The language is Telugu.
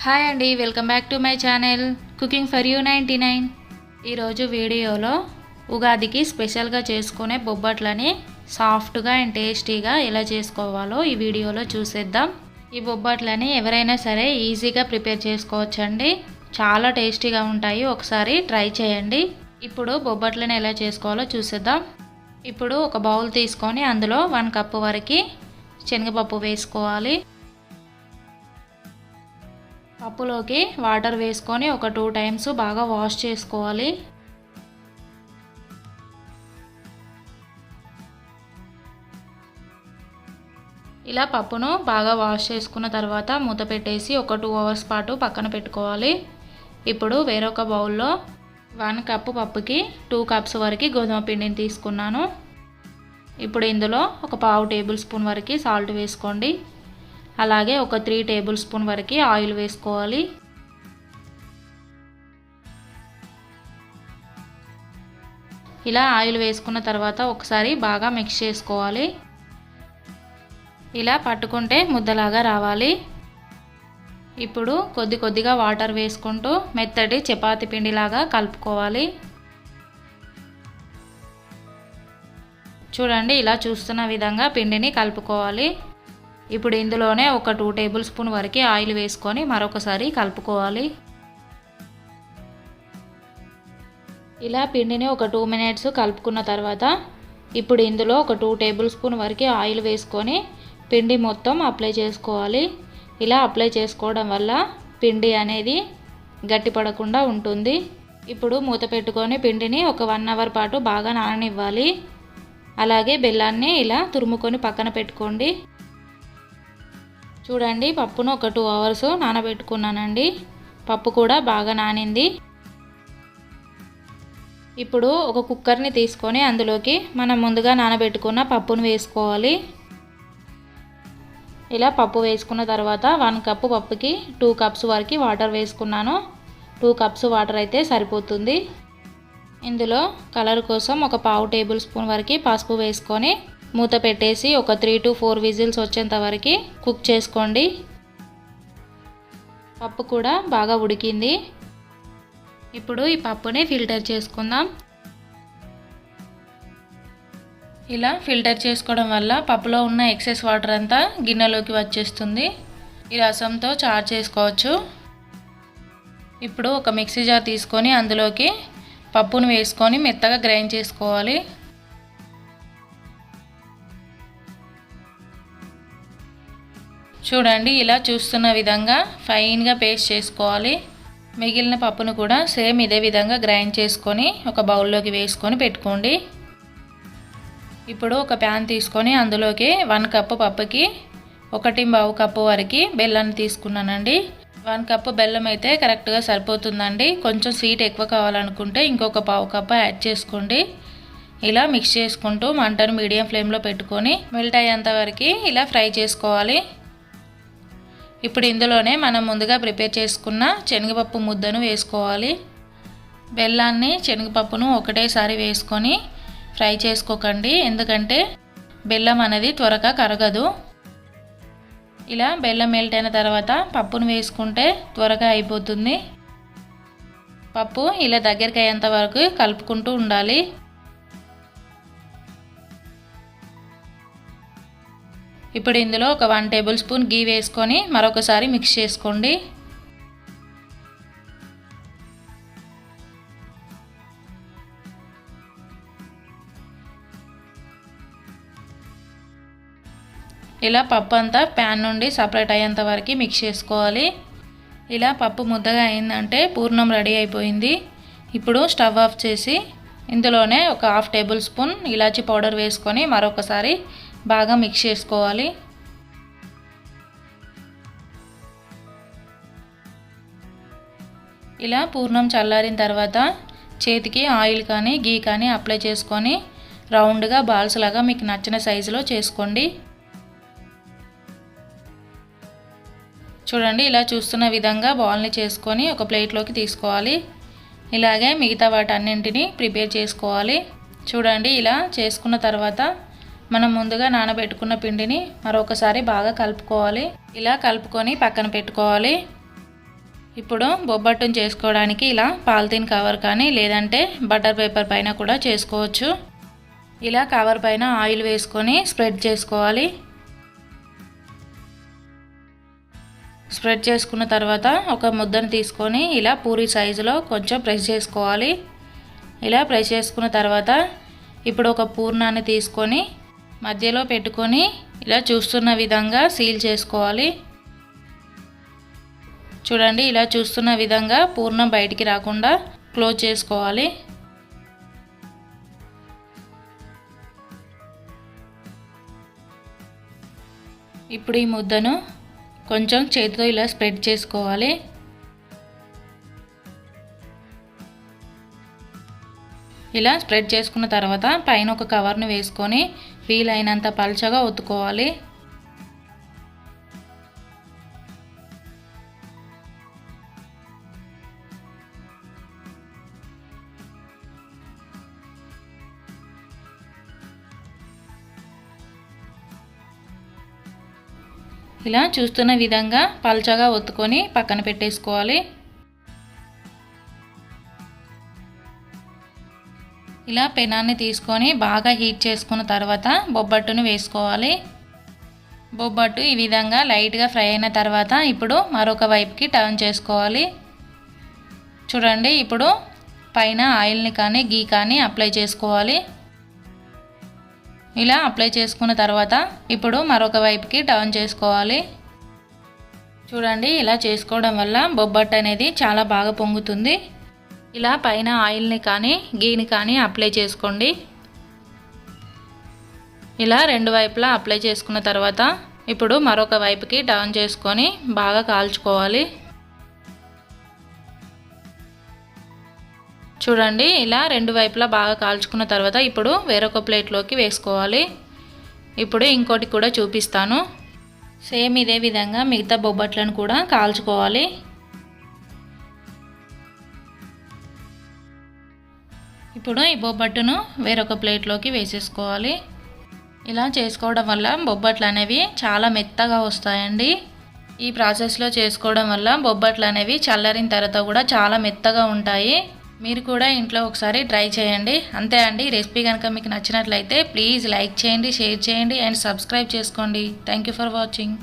హాయ్ అండి, welcome back to my channel cooking for you 99. ఈరోజు వీడియోలో ఉగాదికి స్పెషల్గా చేసుకునే బొబ్బట్లని సాఫ్ట్గా అండ్ టేస్టీగా ఎలా చేసుకోవాలో ఈ వీడియోలో చూసేద్దాం. ఈ బొబ్బట్లని ఎవరైనా సరే ఈజీగా ప్రిపేర్ చేసుకోవచ్చండి. చాలా టేస్టీగా ఉంటాయి, ఒకసారి ట్రై చేయండి. ఇప్పుడు బొబ్బట్లని ఎలా చేసుకోవాలో చూసేద్దాం. ఇప్పుడు ఒక బౌల్ తీసుకొని అందులో 1 కప్పు వరకు శనగపప్పు వేసుకోవాలి. పప్పులోకి వాటర్ వేసుకొని ఒక 2 టైమ్స్ బాగా వాష్ చేసుకోవాలి. ఇలా పప్పును బాగా వాష్ చేసుకున్న తర్వాత మూత పెట్టేసి ఒక 2 అవర్స్ పాటు పక్కన పెట్టుకోవాలి. ఇప్పుడు వేరొక బౌల్లో 1 కప్పు పప్పుకి 2 కప్స్ వరకు గోధుమ పిండిని తీసుకున్నాను. ఇప్పుడు ఇందులో ఒక 1/2 టేబుల్ స్పూన్ వరకు సాల్ట్ వేసుకోండి. అలాగే ఒక 3 టేబుల్ స్పూన్ వరకు ఆయిల్ వేసుకోవాలి. ఇలా ఆయిల్ వేసుకున్న తర్వాత ఒకసారి బాగా మిక్స్ చేసుకోవాలి. ఇలా పట్టుకుంటే ముద్దలాగా రావాలి. ఇప్పుడు కొద్దిగా వాటర్ వేసుకుంటూ మెత్తటి చపాతీ పిండిలాగా కలుపుకోవాలి. చూడండి, ఇలా చూస్తున్న విధంగా పిండిని కలుపుకోవాలి. ఇప్పుడు ఇందులోనే ఒక 2 టేబుల్ స్పూన్ వరకు ఆయిల్ వేసుకొని మరొకసారి కలుపుకోవాలి. ఇలా పిండిని ఒక 2 మినిట్స్ కలుపుకున్న తర్వాత ఇప్పుడు ఇందులో ఒక 2 టేబుల్ స్పూన్ వరకు ఆయిల్ వేసుకొని పిండి మొత్తం అప్లై చేసుకోవాలి. ఇలా అప్లై చేసుకోవడం వల్ల పిండి అనేది గట్టిపడకుండా ఉంటుంది. ఇప్పుడు మూత పెట్టుకొని పిండిని ఒక 1 అవర్ పాటు బాగా నాననివ్వాలి. అలాగే బెల్లాన్ని ఇలా తురుముకొని పక్కన పెట్టుకోండి. చూడండి, పప్పును ఒక 2 అవర్స్ నానబెట్టుకున్నానండి. పప్పు కూడా బాగా నానింది. ఇప్పుడు ఒక కుక్కర్ని తీసుకొని అందులోకి మనం ముందుగా నానబెట్టుకున్న పప్పును వేసుకోవాలి. ఇలా పప్పు వేసుకున్న తర్వాత 1 కప్పు పప్పుకి 2 కప్స్ వరకు వాటర్ వేసుకున్నాను. 2 కప్స్ వాటర్ అయితే సరిపోతుంది. ఇందులో కలర్ కోసం ఒక 1/2 టేబుల్ స్పూన్ వరకు పసుపు వేసుకొని మూత పెట్టేసి ఒక 3 to 4 విజిల్స్ వచ్చేంత వరకు కుక్ చేసుకోండి. పప్పు కూడా బాగా ఉడికింది. ఇప్పుడు ఈ పప్పుని ఫిల్టర్ చేసుకుందాం. ఇలా ఫిల్టర్ చేసుకోవడం వల్ల పప్పులో ఉన్న ఎక్సెస్ వాటర్ అంతా గిన్నెలోకి వచ్చేస్తుంది. ఈ రసంతో చారు చేసుకోవచ్చు. ఇప్పుడు ఒక మిక్సీ జార్ తీసుకొని అందులోకి పప్పును వేసుకొని మెత్తగా గ్రైండ్ చేసుకోవాలి. చూడండి, ఇలా చూస్తున్న విధంగా ఫైన్గా పేస్ట్ చేసుకోవాలి. మిగిలిన పప్పును కూడా సేమ్ ఇదే విధంగా గ్రైండ్ చేసుకొని ఒక బౌల్లోకి వేసుకొని పెట్టుకోండి. ఇప్పుడు ఒక ప్యాన్ తీసుకొని అందులోకి 1 కప్పు పప్పుకి 1.5 కప్పు వరకు బెల్లాన్ని తీసుకున్నానండి. 1 కప్పు బెల్లం అయితే కరెక్ట్గా సరిపోతుందండి. కొంచెం స్వీట్ ఎక్కువ కావాలనుకుంటే ఇంకొక 1/2 కప్పు యాడ్ చేసుకోండి. ఇలా మిక్స్ చేసుకుంటూ మంటను మీడియం ఫ్లేమ్లో పెట్టుకొని మెల్ట్ అయ్యేంత వరకు ఇలా ఫ్రై చేసుకోవాలి. ఇప్పుడు ఇందులోనే మనం ముందుగా ప్రిపేర్ చేసుకున్న శనగపప్పు ముద్దను వేసుకోవాలి. బెల్లాన్ని శనగపప్పును ఒకటేసారి వేసుకొని ఫ్రై చేసుకోకండి, ఎందుకంటే బెల్లం అనేది త్వరగా కరగదు. ఇలా బెల్లం మెల్ట్ అయిన తర్వాత పప్పును వేసుకుంటే త్వరగా అయిపోతుంది. పప్పు ఇలా దగ్గరికి అయ్యేంత వరకు కలుపుకుంటూ ఉండాలి. ఇప్పుడు ఇందులో ఒక 1 టేబుల్ స్పూన్ గీ వేసుకొని మరొకసారి మిక్స్ చేసుకోండి. ఇలా పప్పు అంతా ప్యాన్ నుండి సపరేట్ అయ్యేంత వరకు మిక్స్ చేసుకోవాలి. ఇలా పప్పు ముద్దగా అయిందంటే పూర్ణం రెడీ అయిపోయింది. ఇప్పుడు స్టవ్ ఆఫ్ చేసి ఇందులోనే ఒక 1/2 టేబుల్ స్పూన్ ఇలాచీ పౌడర్ వేసుకొని మరొకసారి బాగా మిక్స్ చేసుకోవాలి. ఇలా పూర్ణం చల్లారిన తర్వాత చేతికి ఆయిల్ కానీ గీ కానీ అప్లై చేసుకొని రౌండ్గా బాల్స్ లాగా మీకు నచ్చిన సైజులో చేసుకోండి. చూడండి, ఇలా చూస్తున్న విధంగా బాల్ని చేసుకొని ఒక ప్లేట్లోకి తీసుకోవాలి. ఇలాగే మిగతా వాటన్నింటినీ ప్రిపేర్ చేసుకోవాలి. చూడండి, ఇలా చేసుకున్న తర్వాత మనం ముందుగా నానబెట్టుకున్న పిండిని మరొకసారి బాగా కలుపుకోవాలి. ఇలా కలుపుకొని పక్కన పెట్టుకోవాలి. ఇప్పుడు బొబ్బట్టును చేసుకోవడానికి ఇలా పాలిథిన్ కవర్ కానీ లేదంటే బటర్ పేపర్ పైన కూడా చేసుకోవచ్చు. ఇలా కవర్ పైన ఆయిల్ వేసుకొని స్ప్రెడ్ చేసుకోవాలి. స్ప్రెడ్ చేసుకున్న తర్వాత ఒక ముద్దను తీసుకొని ఇలా పూరి సైజులో కొంచెం ప్రెస్ చేసుకోవాలి. ఇలా ప్రెస్ చేసుకున్న తర్వాత ఇప్పుడు ఒక పూర్ణాన్ని తీసుకొని మధ్యలో పెట్టుకొని ఇలా చూస్తున్న విధంగా సీల్ చేసుకోవాలి. చూడండి, ఇలా చూస్తున్న విధంగా పూర్ణం బయటికి రాకుండా క్లోజ్ చేసుకోవాలి. ఇప్పుడు ఈ ముద్దను కొంచెం చేతితో ఇలా స్ప్రెడ్ చేసుకోవాలి. ఇలా స్ప్రెడ్ చేసుకున్న తర్వాత పైన ఒక కవర్ను వేసుకొని వీలైనంత పల్చగా ఒత్తుకోవాలి. ఇలా చూస్తున్న విధంగా పల్చగా ఒత్తుకొని పక్కన పెట్టేసుకోవాలి. ఇలా పెనాన్ని తీసుకొని బాగా హీట్ చేసుకున్న తర్వాత బొబ్బట్టును వేసుకోవాలి. బొబ్బట్టు ఈ విధంగా లైట్గా ఫ్రై అయిన తర్వాత ఇప్పుడు మరొక వైపుకి టర్న్ చేసుకోవాలి. చూడండి, ఇప్పుడు పైన ఆయిల్ని కానీ గీ కానీ అప్లై చేసుకోవాలి. ఇలా అప్లై చేసుకున్న తర్వాత ఇప్పుడు మరొక వైపుకి టర్న్ చేసుకోవాలి. చూడండి, ఇలా చేసుకోవడం వల్ల బొబ్బట్టు అనేది చాలా బాగా పొంగుతుంది. ఇలా పైన ఆయిల్ని కానీ గీని కానీ అప్లై చేసుకోండి. ఇలా రెండు వైపులా అప్లై చేసుకున్న తర్వాత ఇప్పుడు మరొక వైపుకి టర్న్ చేసుకొని బాగా కాల్చుకోవాలి. చూడండి, ఇలా రెండు వైపులా బాగా కాల్చుకున్న తర్వాత ఇప్పుడు వేరొక ప్లేట్లోకి వేసుకోవాలి. ఇప్పుడు ఇంకోటి కూడా చూపిస్తాను. సేమ్ ఇదే విధంగా మిగతా బొబ్బట్లను కూడా కాల్చుకోవాలి. ఇప్పుడు ఈ బొబ్బట్టును వేరొక ప్లేట్లోకి వేసేసుకోవాలి. ఇలా చేసుకోవడం వల్ల బొబ్బట్లు అనేవి చాలా మెత్తగా వస్తాయండి. ఈ ప్రాసెస్లో చేసుకోవడం వల్ల బొబ్బట్లు అనేవి చల్లారిన తర్వాత కూడా చాలా మెత్తగా ఉంటాయి. మీరు కూడా ఇంట్లో ఒకసారి ట్రై చేయండి. అంతే అండి. రెసిపీ కనుక మీకు నచ్చినట్లయితే ప్లీజ్ లైక్ చేయండి, షేర్ చేయండి అండ్ సబ్స్క్రైబ్ చేసుకోండి. Thank you for watching.